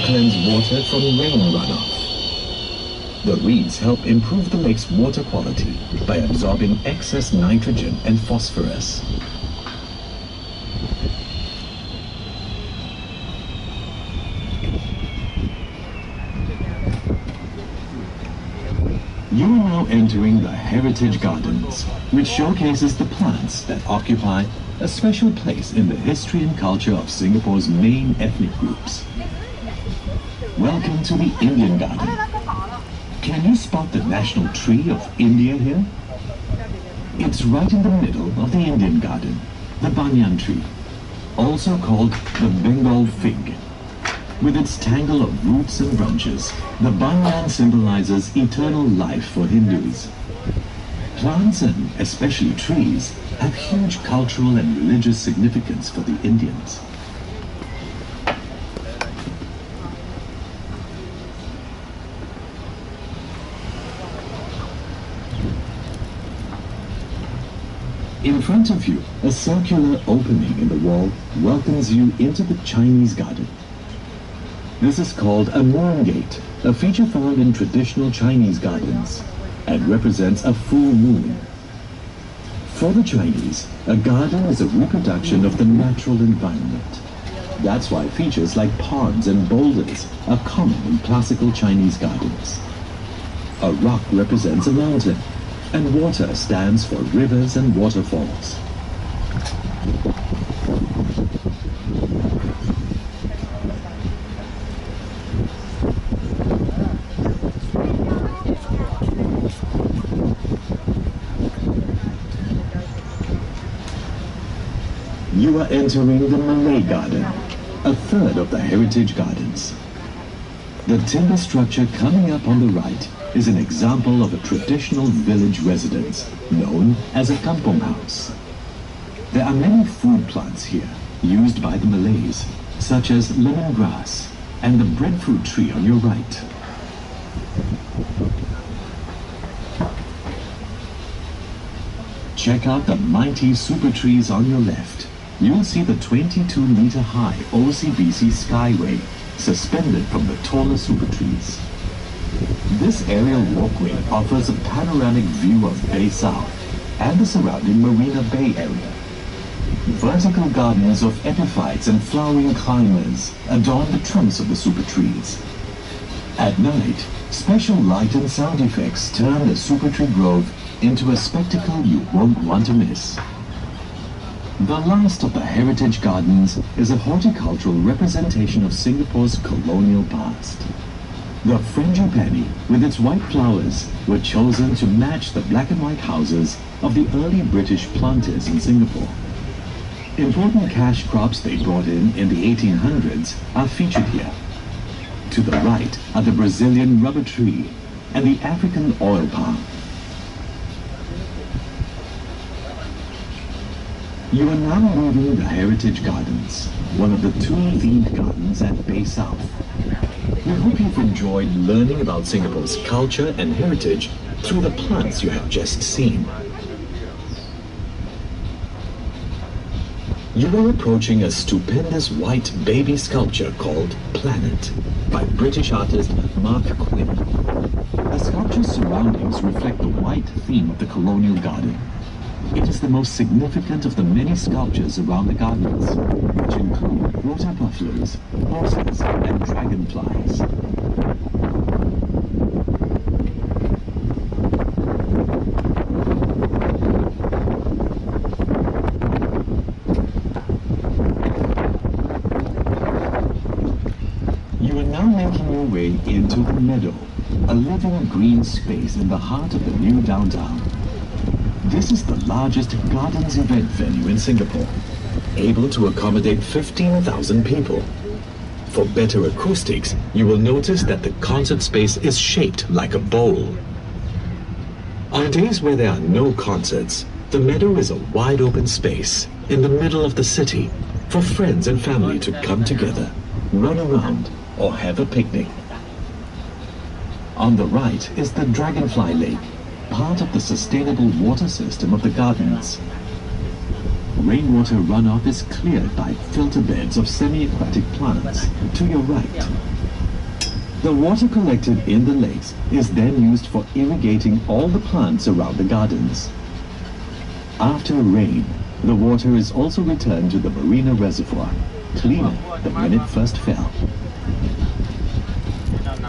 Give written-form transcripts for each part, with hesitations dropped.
cleanse water from rain runoff. The reeds help improve the lake's water quality by absorbing excess nitrogen and phosphorus. You are now entering the Heritage Gardens, which showcases the plants that occupy a special place in the history and culture of Singapore's main ethnic groups. Welcome to the Indian Garden. Can you spot the national tree of India here? It's right in the middle of the Indian Garden, the banyan tree, also called the Bengal fig. With its tangle of roots and branches, the banyan symbolizes eternal life for Hindus. Plants, and especially trees, have huge cultural and religious significance for the Indians. In front of you, a circular opening in the wall welcomes you into the Chinese garden. This is called a moon gate, a feature found in traditional Chinese gardens, and represents a full moon. For the Chinese, a garden is a reproduction of the natural environment. That's why features like ponds and boulders are common in classical Chinese gardens. A rock represents a mountain, and water stands for rivers and waterfalls. You are entering the Malay Garden, a third of the Heritage Gardens. The timber structure coming up on the right is an example of a traditional village residence known as a kampong house. There are many food plants here used by the Malays, such as lemongrass and the breadfruit tree on your right. Check out the mighty super trees on your left. You'll see the 22-meter-high OCBC Skyway suspended from the taller super trees. This aerial walkway offers a panoramic view of Bay South and the surrounding Marina Bay area. Vertical gardens of epiphytes and flowering climbers adorn the trunks of the super trees. At night, special light and sound effects turn the super tree grove into a spectacle you won't want to miss. The last of the Heritage Gardens is a horticultural representation of Singapore's colonial past. The frangipani, with its white flowers, were chosen to match the black and white houses of the early British planters in Singapore. Important cash crops they brought in the 1800s are featured here. To the right are the Brazilian rubber tree and the African oil palm. You are now moving the Heritage Gardens, one of the two themed gardens at Bay South. We hope you've enjoyed learning about Singapore's culture and heritage through the plants you have just seen. You are approaching a stupendous white baby sculpture called Planet by British artist Mark Quinn. The sculpture's surroundings reflect the white theme of the colonial garden. It is the most significant of the many sculptures around the gardens, which include water buffaloes, horses, and dragonflies. You are now making your way into the meadow, a living green space in the heart of the new downtown. This is the largest gardens event venue in Singapore, able to accommodate 15,000 people. For better acoustics, you will notice that the concert space is shaped like a bowl. On days where there are no concerts, the meadow is a wide open space in the middle of the city for friends and family to come together, run around, or have a picnic. On the right is the Dragonfly Lake, part of the sustainable water system of the gardens. Rainwater runoff is cleared by filter beds of semi-aquatic plants to your right. The water collected in the lakes is then used for irrigating all the plants around the gardens. After rain, the water is also returned to the marina reservoir, cleaner than when it first fell.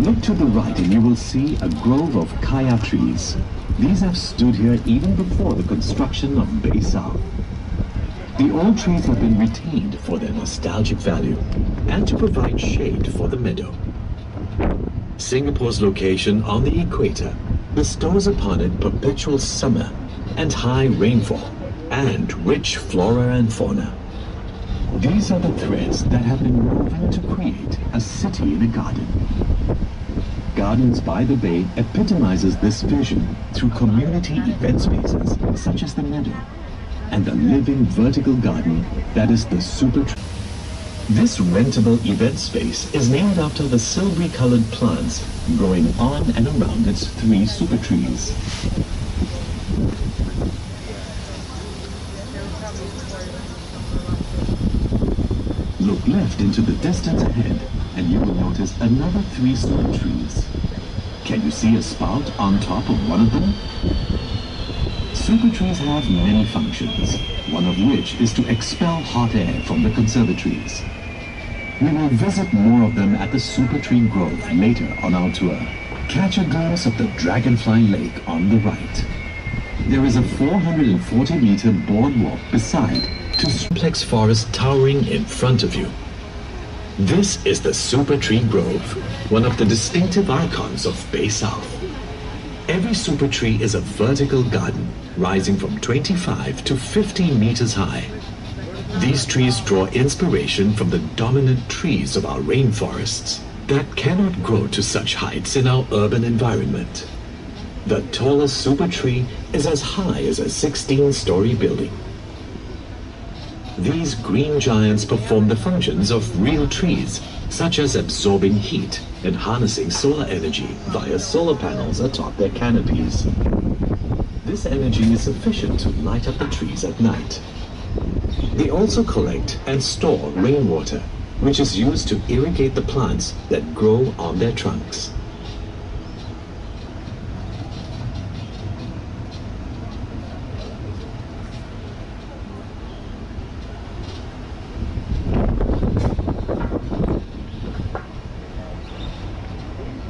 Look to the right and you will see a grove of kaya trees. These have stood here even before the construction of Bay South. The old trees have been retained for their nostalgic value and to provide shade for the meadow. Singapore's location on the equator bestows upon it perpetual summer and high rainfall and rich flora and fauna. These are the threads that have been woven to create a city in a garden. Gardens by the Bay epitomizes this vision through community event spaces such as the meadow and the living vertical garden that is the Super Tree. This rentable event space is named after the silvery-colored plants growing on and around its 3 super trees. Look left into the distance ahead and you will notice another 3 super trees. Can you see a spout on top of one of them? Super trees have many functions, one of which is to expel hot air from the conservatories. We will visit more of them at the Super Tree Grove later on our tour. Catch a glimpse of the Dragonfly Lake on the right. There is a 440-meter boardwalk beside to complex forest towering in front of you. This is the Super Tree Grove, one of the distinctive icons of Bay South. Every super tree is a vertical garden rising from 25 to 50 meters high. These trees draw inspiration from the dominant trees of our rainforests that cannot grow to such heights in our urban environment. The tallest super tree is as high as a 16-story building. These green giants perform the functions of real trees, such as absorbing heat and harnessing solar energy via solar panels atop their canopies. This energy is sufficient to light up the trees at night. They also collect and store rainwater, which is used to irrigate the plants that grow on their trunks.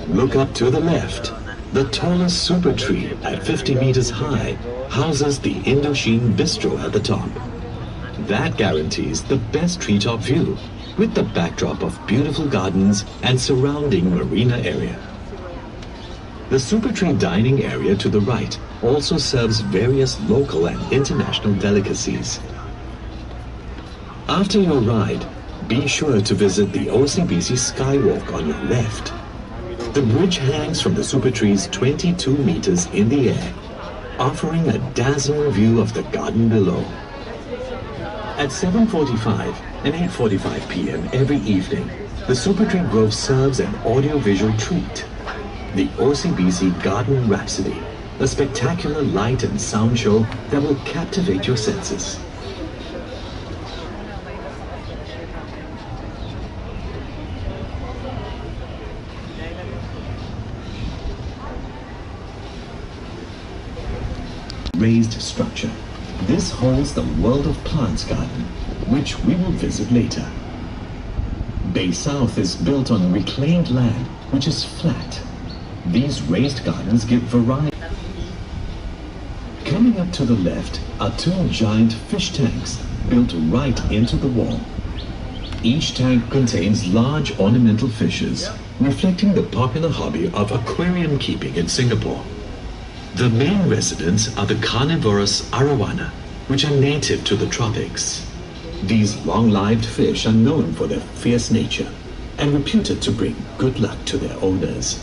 Look up to the left. The tallest super tree at 50 meters high houses the Indochine Bistro at the top. That guarantees the best treetop view, with the backdrop of beautiful gardens and surrounding marina area. The Super Tree dining area to the right also serves various local and international delicacies. After your ride, be sure to visit the OCBC Skywalk on your left. The bridge hangs from the Super Tree's 22 meters in the air, offering a dazzling view of the garden below. At 7:45 and 8:45 p.m. every evening, the Super Tree Grove serves an audiovisual treat. The OCBC Garden Rhapsody, a spectacular light and sound show that will captivate your senses. Raised structure. This holds the World of Plants garden, which we will visit later. Bay South is built on reclaimed land, which is flat. These raised gardens give variety. Coming up to the left are 2 giant fish tanks built right into the wall. Each tank contains large ornamental fishes, reflecting the popular hobby of aquarium keeping in Singapore. The main residents are the carnivorous arowana, which are native to the tropics. These long-lived fish are known for their fierce nature and reputed to bring good luck to their owners.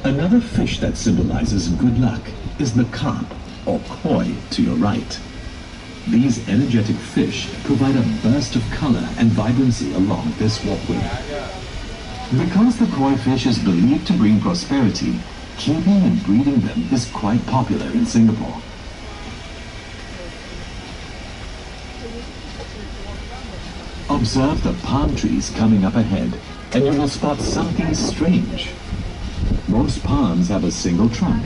Another fish that symbolizes good luck is the carp, or koi, to your right. These energetic fish provide a burst of color and vibrancy along this walkway. Because the koi fish is believed to bring prosperity, Keeping and breeding them is quite popular in Singapore. Observe the palm trees coming up ahead, and you will spot something strange. Most palms have a single trunk.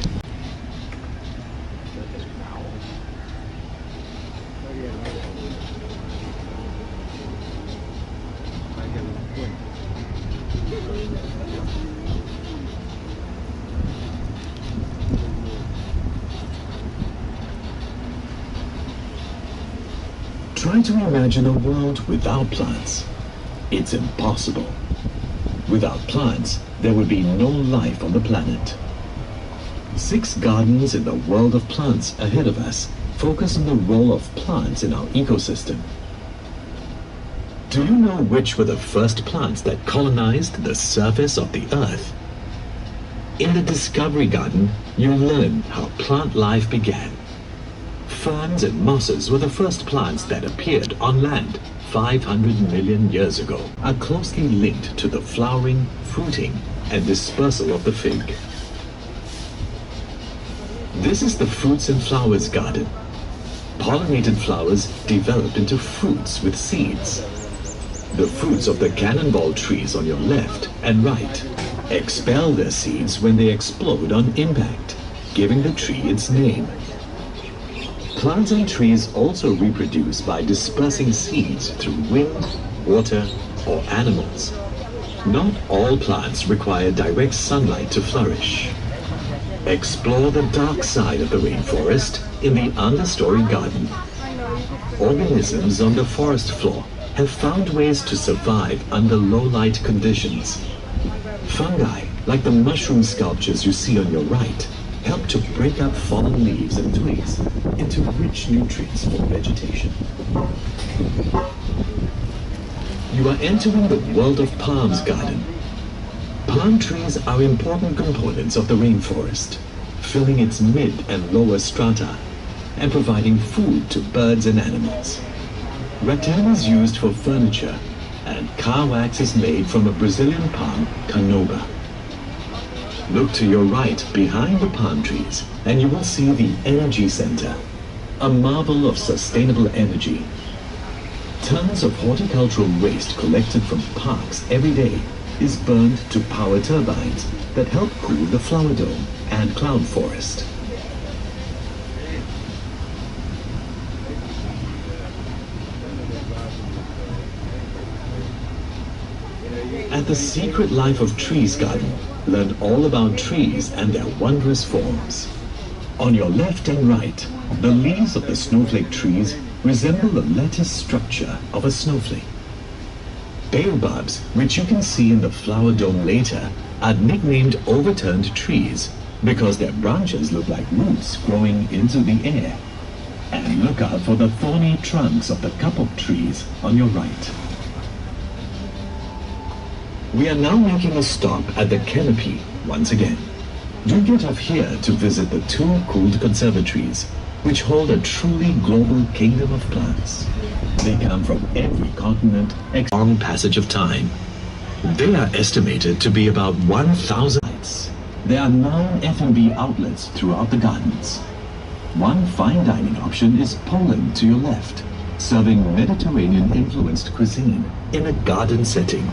Try to imagine a world without plants. It's impossible. Without plants, there would be no life on the planet. 6 gardens in the world of plants ahead of us focus on the role of plants in our ecosystem. Do you know which were the first plants that colonized the surface of the Earth? In the Discovery Garden, you'll learn how plant life began. Ferns and mosses were the first plants that appeared on land 500 million years ago, are closely linked to the flowering, fruiting, and dispersal of the fig. This is the Fruits and Flowers Garden. Pollinated flowers develop into fruits with seeds. The fruits of the cannonball trees on your left and right expel their seeds when they explode on impact, giving the tree its name. Plants and trees also reproduce by dispersing seeds through wind, water, or animals. Not all plants require direct sunlight to flourish. Explore the dark side of the rainforest in the understory garden. Organisms on the forest floor have found ways to survive under low-light conditions. Fungi, like the mushroom sculptures you see on your right, help to break up fallen leaves and twigs into rich nutrients for vegetation. You are entering the world of Palms Garden. Palm trees are important components of the rainforest, filling its mid and lower strata and providing food to birds and animals. Rattan is used for furniture, and car wax is made from a Brazilian palm, canoba. Look to your right behind the palm trees and you will see the Energy Center, a marvel of sustainable energy. Tons of horticultural waste collected from parks every day is burned to power turbines that help cool the flower dome and cloud forest. At the Secret Life of Trees Garden, learn all about trees and their wondrous forms. On your left and right, the leaves of the snowflake trees resemble the lattice structure of a snowflake. Baobabs, which you can see in the flower dome later, are nicknamed overturned trees because their branches look like roots growing into the air. And look out for the thorny trunks of the kapok trees on your right. We are now making a stop at the canopy once again. Do get off here to visit the 2 cooled conservatories, which hold a truly global kingdom of plants. They come from every continent, long passage of time. They are estimated to be about 1,000 sites. There are 9 F&B outlets throughout the gardens. One fine dining option is Poland to your left, serving Mediterranean-influenced cuisine in a garden setting.